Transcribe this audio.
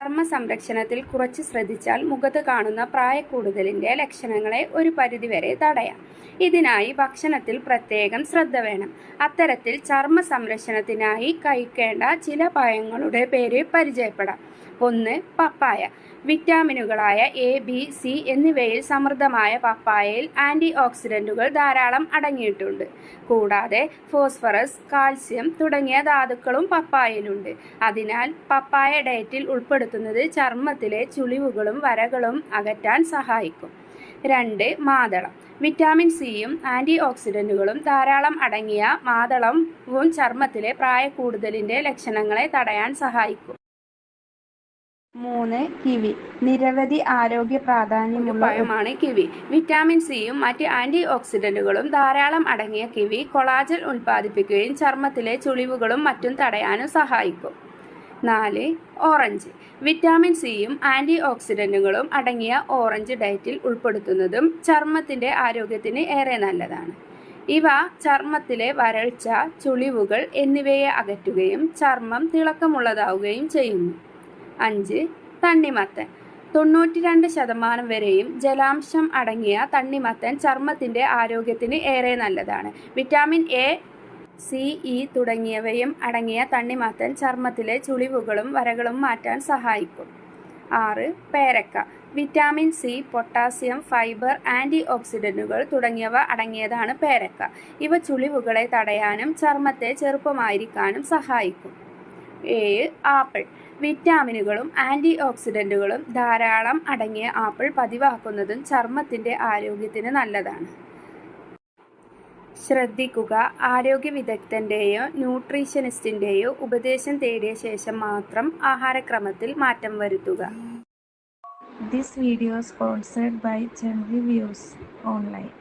ചർമ്മ സംരക്ഷണത്തിൽ കുറച്ച് ശ്രദ്ധിച്ചാൽ മുഖത്ത് കാണുന്ന പ്രായക്കൂടുതലിൻ്റെ ലക്ഷണങ്ങളെ ഒരു പരിധിവരെ തടയാം. ഇതിനായി ഭക്ഷണത്തിൽ പ്രത്യേകം ശ്രദ്ധ വേണം. അത്തരത്തിൽ ചർമ്മ സംരക്ഷണത്തിനായി കഴിക്കേണ്ട ചില പഴങ്ങളുടെ പേര് പരിചയപ്പെടാം. 1. പപ്പായ. വിറ്റാമിനുകളായ എ, ബി, സി എന്നിവയിൽ സമൃദ്ധമായ പപ്പായയിൽ ആൻറ്റി ഓക്സിഡൻറ്റുകൾ ധാരാളം അടങ്ങിയിട്ടുണ്ട്. കൂടാതെ ഫോസ്ഫറസ്, കാൽസ്യം തുടങ്ങിയ ധാതുക്കളും പപ്പായയിലുണ്ട്. അതിനാൽ പപ്പായ ഡയറ്റിൽ ഉൾപ്പെടുത്തുന്നത് ചർമ്മത്തിലെ ചുളിവുകളും വരകളും അകറ്റാൻ സഹായിക്കും. 2. മാതളം. വിറ്റാമിൻ സിയും ആൻറ്റി ഓക്സിഡൻറ്റുകളും ധാരാളം അടങ്ങിയ മാതളവും ചർമ്മത്തിലെ പ്രായക്കൂടുതലിൻ്റെ ലക്ഷണങ്ങളെ തടയാൻ സഹായിക്കും. 3. കിവി. നിരവധി ആരോഗ്യ പ്രാധാന്യമുള്ള പഴമാണ് കിവി. വിറ്റാമിൻ സിയും മറ്റ് ആൻറ്റി ഓക്സിഡൻറ്റുകളും ധാരാളം അടങ്ങിയ കിവി കൊളാജൻ ഉൽപ്പാദിപ്പിക്കുകയും ചർമ്മത്തിലെ ചുളിവുകളും മറ്റും തടയാനും സഹായിക്കും. 4. ഓറഞ്ച്. വിറ്റാമിൻ സിയും ആൻറ്റി ഓക്സിഡൻറ്റുകളും അടങ്ങിയ ഓറഞ്ച് ഡയറ്റിൽ ഉൾപ്പെടുത്തുന്നതും ചർമ്മത്തിൻ്റെ ആരോഗ്യത്തിന് ഏറെ നല്ലതാണ്. ഇവ ചർമ്മത്തിലെ വരൾച്ച, ചുളിവുകൾ എന്നിവയെ അകറ്റുകയും ചർമ്മം തിളക്കമുള്ളതാവുകയും ചെയ്യുന്നു. 5. തണ്ണിമത്തൻ. 92% വരെയും ജലാംശം അടങ്ങിയ തണ്ണിമത്തൻ ചർമ്മത്തിൻ്റെ ആരോഗ്യത്തിന് ഏറെ നല്ലതാണ്. വിറ്റാമിൻ എ, സി, ഇ തുടങ്ങിയവയും അടങ്ങിയ തണ്ണിമത്തൻ ചർമ്മത്തിലെ ചുളിവുകളും വരകളും മാറ്റാൻ സഹായിക്കും. 6. പേരക്ക. Vitamin C, potassium, fibre, anti ഓക്സിഡൻറ്റുകൾ തുടങ്ങിയവ അടങ്ങിയതാണ് പേരക്ക. ഇവ ചുളിവുകളെ തടയാനും ചർമ്മത്തെ ചെറുപ്പമായിരിക്കാനും സഹായിക്കും. 7. ആപ്പിൾ. വിറ്റാമിനുകളും ആൻറ്റി ഓക്സിഡൻറ്റുകളും ധാരാളം അടങ്ങിയ ആപ്പിൾ പതിവാക്കുന്നതും ചർമ്മത്തിൻ്റെ ആരോഗ്യത്തിന് നല്ലതാണ്. ശ്രദ്ധിക്കുക, ആരോഗ്യ വിദഗ്ധൻ്റെയോ ന്യൂട്രീഷനിസ്റ്റിൻ്റെയോ ഉപദേശം തേടിയ ശേഷം മാത്രം ആഹാരക്രമത്തിൽ മാറ്റം വരുത്തുക. This video is sponsored by Gen Reviews Online.